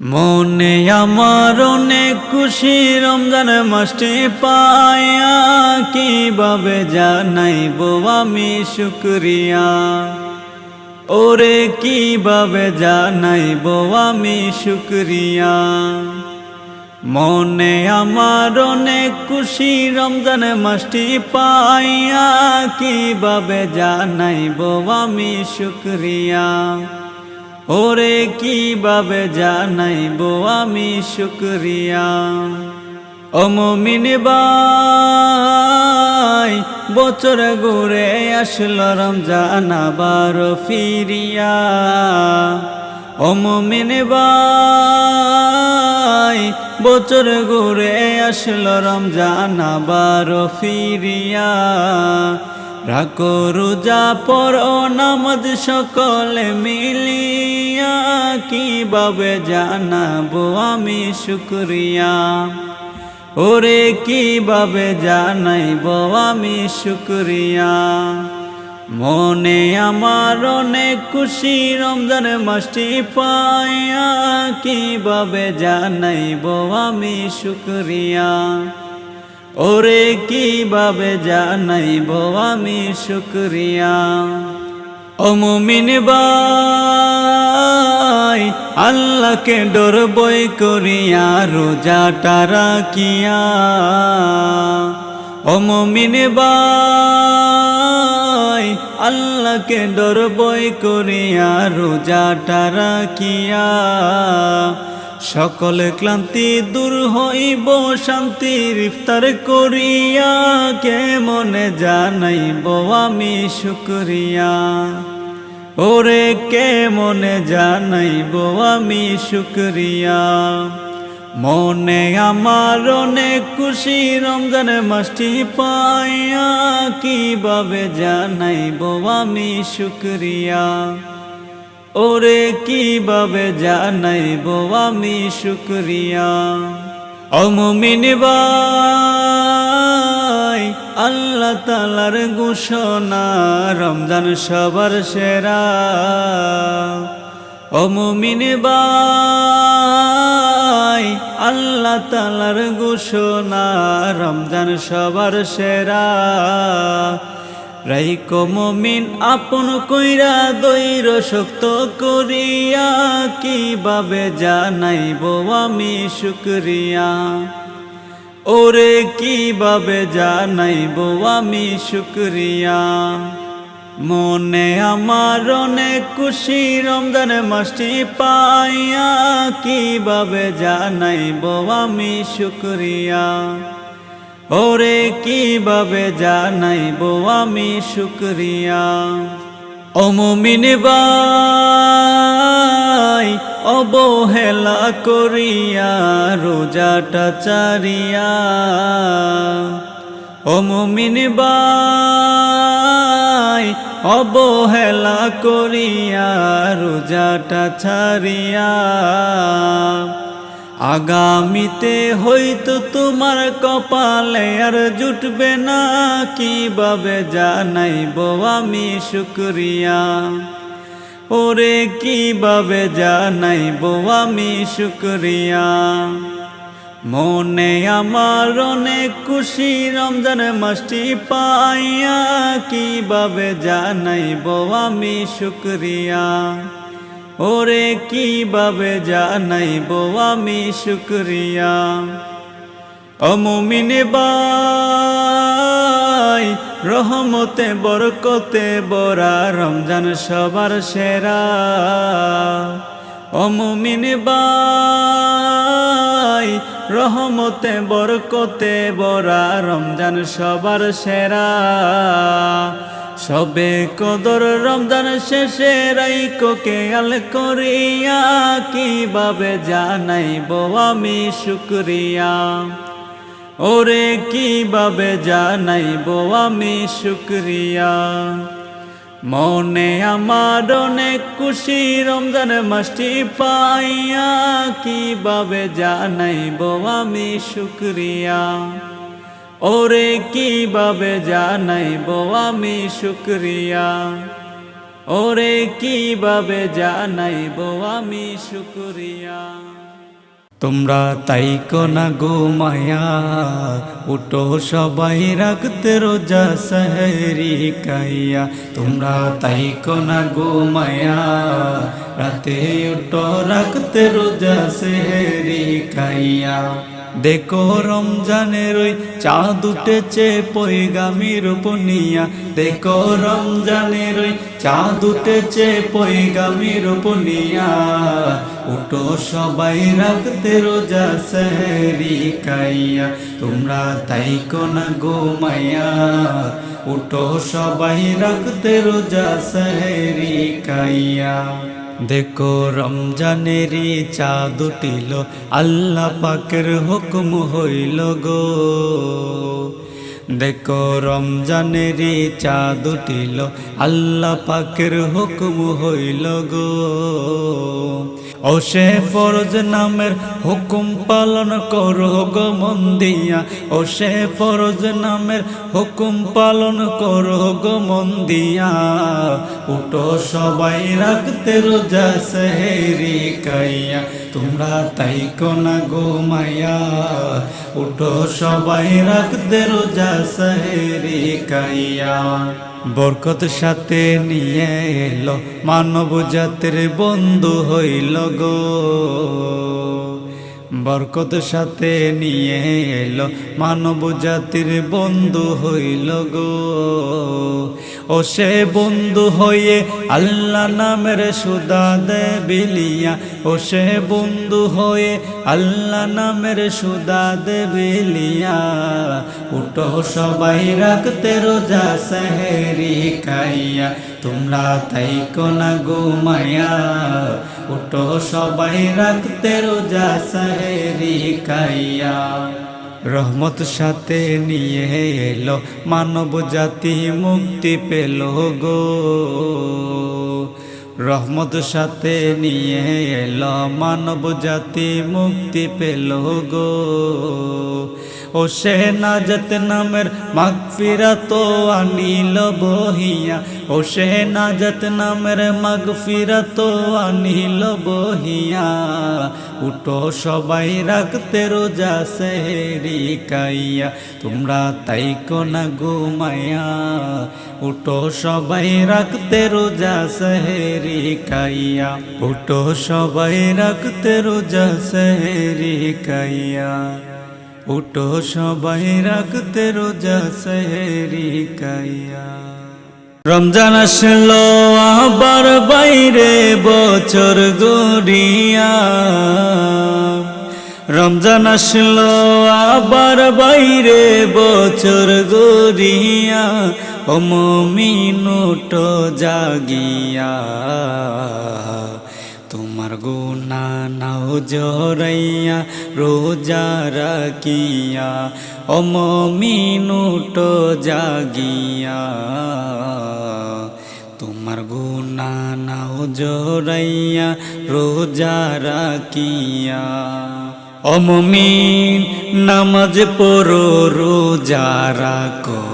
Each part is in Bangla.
মনে আমার অনেক খুশি রমজান মাসটি পায়া, কিভাবে জানাইব আমি শুকরিয়া। ওরে কিভাবে জানাইব আমি শুকরিয়া। মনে আমার অনেক খুশি রমজান মাসটি পায়া, কিভাবে জানাইব আমি শুকরিয়া। ওরে কিভাবে জানাইব আমি শুকরিয়া। ও মুমিন ভাই, বছর ঘুরে আসলো রমজান আবার ফিরিয়া। ও মুমিন ভাই, বছর ঘুরে আসলো রমজান আবার ফিরিয়া। রাখো রোজা পড়ো নামাজ সকলে মিলিয়া, কিভাবে জানাবো আমি শুকরিয়া। ওরে কিভাবে জানাইব আমি শুকরিয়া। মনে আমার অনেক খুশি রমজান মাসটি পায়া, কিভাবে জানাইব আমি শুকরিয়া। ওরে কিভাবে জানাইব আমি শুকরিয়া। ও মুমিন ভাই, আল্লাহকে ডর বই করিয়া রোজাটা রাখিয়া। ও মুমিন ভাই, আল্লাহকে ডর বই করিয়া রোজাটা রাখিয়া। সকল ক্লান্তি দূর হইব শান্তির ইফতার করিয়া, কেমনে জানাইব আমি শুকরিয়া। ওরে কেমনে জানাইব আমি শুকরিয়া। মনে আমার অনেক খুশি রমজান মাসটি পায়া, কিভাবে জানাইব আমি শুকরিয়া। ওরে কিভাবে জানাইব আমি শুকরিয়া। ও মুমিন ভাই, আল্লাহ তাআলার ঘোষণা রমজান সবার সেরা। ও মুমিন ভাই, আল্লাহ তাআলার ঘোষণা রমজান সবার সেরা। রাইকো মুমিন আপন কইরা দৈর শক্ত করিয়া, কিভাবে জানাইব আমি শুকরিয়া। ওরে কিভাবে জানাইব আমি শুকরিয়া। মনে আমার অনেক খুশি রমজান মাসটি পায়া, কিভাবে জানাইব আমি শুকরিয়া। ওরে কিভাবে জানাইব আমি শুকরিয়া। ও মুমিন ভাই, অবহেলা করিয়া রোজাটা চারিয়া। ও মুমিন ভাই, অবহেলা করিয়া রোজাটা ছাড়িয়া। আগামীতে হয়তো তোমার কপালে আর জুটবে না, কিভাবে জানাইব আমি শুকরিয়া। ওরে কিভাবে জানাইব আমি শুকরিয়া। মনে আমার অনেক খুশি রমজান মাসটি পায়া, কিভাবে জানাইব আমি শুকরিয়া। ওরে কিভাবে জানাইব আমি শুকরিয়া। ও মুমিন ভাই, রহমতে বরকতে বরা রমজান সবার সেরা। ও মুমিন ভাই, রহমতে বরকতে বরা রমজান সবার সেরা। সবে কদর রমজান শেষে রাইকো খেয়াল করিয়া, কিভাবে জানাইব আমি শুকরিয়া। ওরে কিভাবে জানাইব আমি শুকরিয়া। মনে আমার অনেক খুশি রমজান মাসটি পাইয়া, কিভাবে জানাইব আমি শুকরিয়া। ওরে কিভাবে জানাইব আমি শুকরিয়া। ওরে কিভাবে জানাইব আমি শুকরিয়া। তোমরা তাইকো না ঘুমায়া, উঠো সবাই রাখতে রোজা সেহরি খাইয়া। তোমরা তাইকো না ঘুমায়া, রাতে উঠো রাখতে রোজা সেহরি খাইয়া। দেখো রমজানের ওই চাঁদ উঠেছে পয়গামির উপনিয়া। দেখো রমজানের ওই চাঁদ উঠেছে পয়গামির উপনিয়া। উঠো সবাই রাখতে রোজা সেহরি খাইয়া। তোমরা তাইকো না ঘুমাইয়া, উঠো সবাই রাখতে রোজা সেহরি খাইয়া। দেখো রমজানেরই চাঁদ উঠিল, আল্লাহ পাকের হুকুম হইল গো। দেখো রমজানেরই চাঁদ উঠিল, আল্লাহ পাকের হুকুম হইল গো। ও সে ফরজ নামের হুকুম পালন করো গো মন দিয়া। ও সে ফরজ নামের হুকুম পালন করো গো মন দিয়া। উঠো সবাই রাখতে রোজা সেহরি খাইয়া। তোমরা তাইকো না ঘুমাইয়া, উঠো সবাই রাখতে রোজা সেহরি খাইয়া। বরকত সাথে নিয়ে এলো, মানব জাতির বন্ধু হইল গো। বরকত সাথে নিয়ে এলো, মানব জাতির বন্ধু হইল গো। ও সে বন্ধু হয়ে আল্লাহ নামের সুদা দে বিলিয়া। ও সে বন্ধু হয়ে আল্লাহ নামের সুদা দে বিলিয়া। উঠো সবাই রাখতে রোজা সেহরি খাইয়া। তোমরা তাইকো না ঘুমাইয়া, উঠো সবাই রাখতে রোজা সেহরি খাইয়া। রহমত সাথে নিয়ে এলো, মানব জাতি মুক্তি পেল গো। রহমত সাথে নিয়ে এলো, মানব জাতি মুক্তি পেল গো। ও সে নাজাত নামের মাগফিরাত আনিল বহিয়া। ও সে নাজাত নামের মাগফিরাত আনিল বহিয়া। উঠো সবাই রাখতে রোজা সেহরি খাইয়া। তোমরা তাইকো না ঘুমাইয়া, উঠো সবাই রাখতে রোজা সেহরি খাইয়া। উঠো সবাই রাখতে রোজা সেহরি খাইয়া। উঠো সবাই রাখতে রোজা সেহরি খাইয়া। রমজান আসলো আবার বাইরে বছর গড়িয়া। রমজান আসলো আবার বাইরে বছর গড়িয়া। ও মুমিন উঠো জাগিয়া, তোমার গুনাহ নাও জরাইয়া রোজা রাখিয়া। ও মুমিন উঠো জাগিয়া, তোমার গুনাহ নাও জরাইয়া রোজা রাখিয়া। ও মুমিন নামাজ পড়ো রোজা রাখো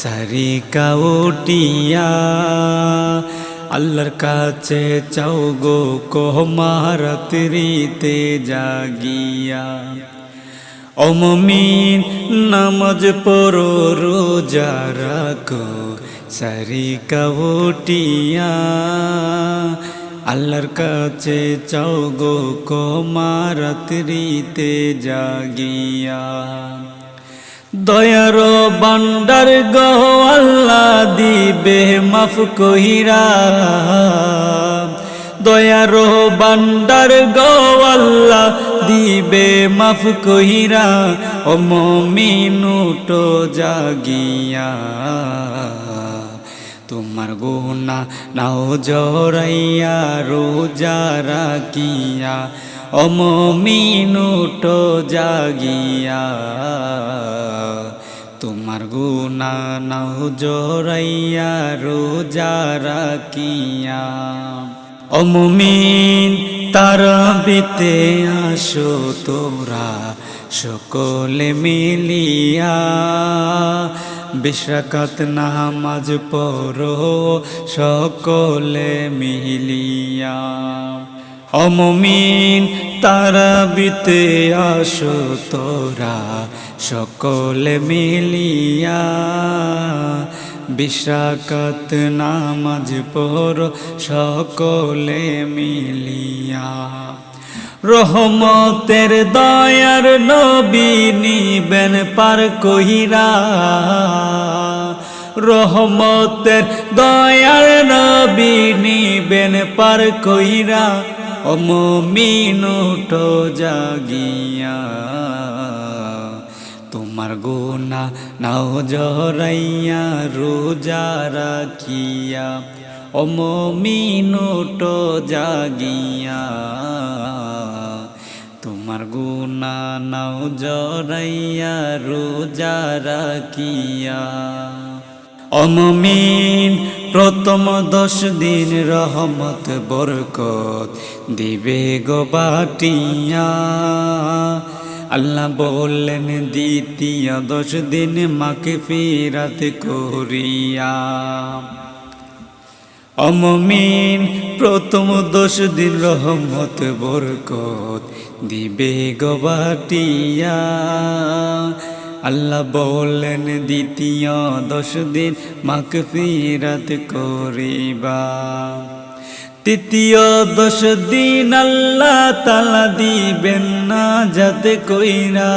সারিকা উঠিয়া। আল্লাহর কাছে চাও গো কোহমারাত্রিতে জাগিয়া। ও মুমিন নামাজ পড়ো রোজা রাখো সারিকা উঠিয়া। আল্লাহর কাছে চাও গো কোহমারাত্রিতে জাগিয়া। দয়ার বান্দার গো আল্লাহ দিবে মাফ কইরা। দয়ার বান্দার গো আল্লাহ দিবে মাফ কইরা। ও মুমিন উঠো জাগিয়া, তোমার গুনাহ নাও জরাইয়া রোজা রাখিয়া। ও মুমিন উঠো জাগিয়া, তোমার গুনাহ নাও জরাইয়া রোজা রাখিয়া। ও মুমিন তারাবিতে আসো তোরা সকলে মিলিয়া। 20 রাকাত নামাজ পড়ো সকলে মিলিয়া। অমুমিন তারাবিতে আসো তোরা সকলে মিলিয়া, বিশাকাত নামাজ পড়ো সকলে মিলিয়া। রহমতের দয়ার নবী নিবেন পার কইরা, রহমতের দয়ার নবী নিবেন পার কইরা। ও মুমিন উঠো জাগিয়া, তোমার গুনাহ নাও জরাইয়া রোজা রাখিয়া। ও মুমিন উঠো জাগিয়া, তোমার গুনাহ নাও জরাইয়া রোজা রাখিয়া। ও মুমিন প্রথম 10 দিন রহমত বরকত দিবে গো বাটিয়া। আল্লাহ বললেন দ্বিতীয় 10 দিন মাগফিরাত করিয়া। ও মুমিন প্রথম 10 দিন রহমত বরকত দিবে গো বাটিয়া। আল্লাহ বললেন দ্বিতীয় 10 দিন মাগফিরাত করিবা। তৃতীয় 10 দিন আল্লাহ তাআলা দিবেন নাজাত কইরা।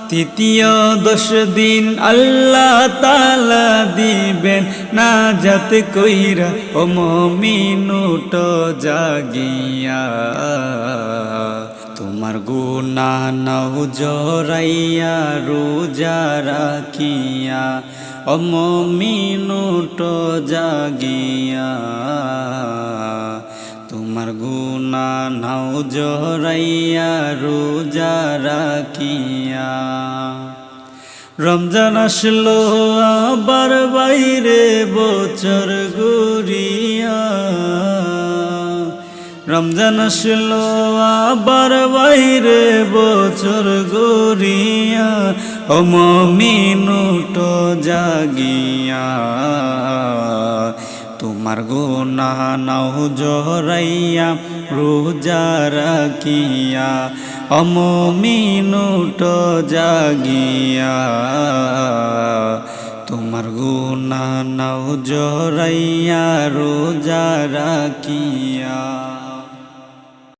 তৃতীয় 10 দিন আল্লাহ তাআলা দিবেন নাজাত কইরা। ও মুমিন উঠো জাগিয়া, তোমার গুনাহ নাও জরাইয়া রোজা রাখিয়া। ও মুমিন উঠো জাগিয়া, তোমার গুনাহ নাও জরাইয়া রোজা রাখিয়া। রমজান আসলো আবার বাইরে বছর ঘুরিয়া, রমজান আসলো আবার বাইরে বছর ঘুরিয়া। ও মুমিন উঠো জাগিয়া, তোমার গুনাহ নাও জরাইয়া রোজা রাখিয়া। ও মুমিন উঠো জাগিয়া, তোমার গুনাহ নাও জরাইয়া রোজা রাখিয়া।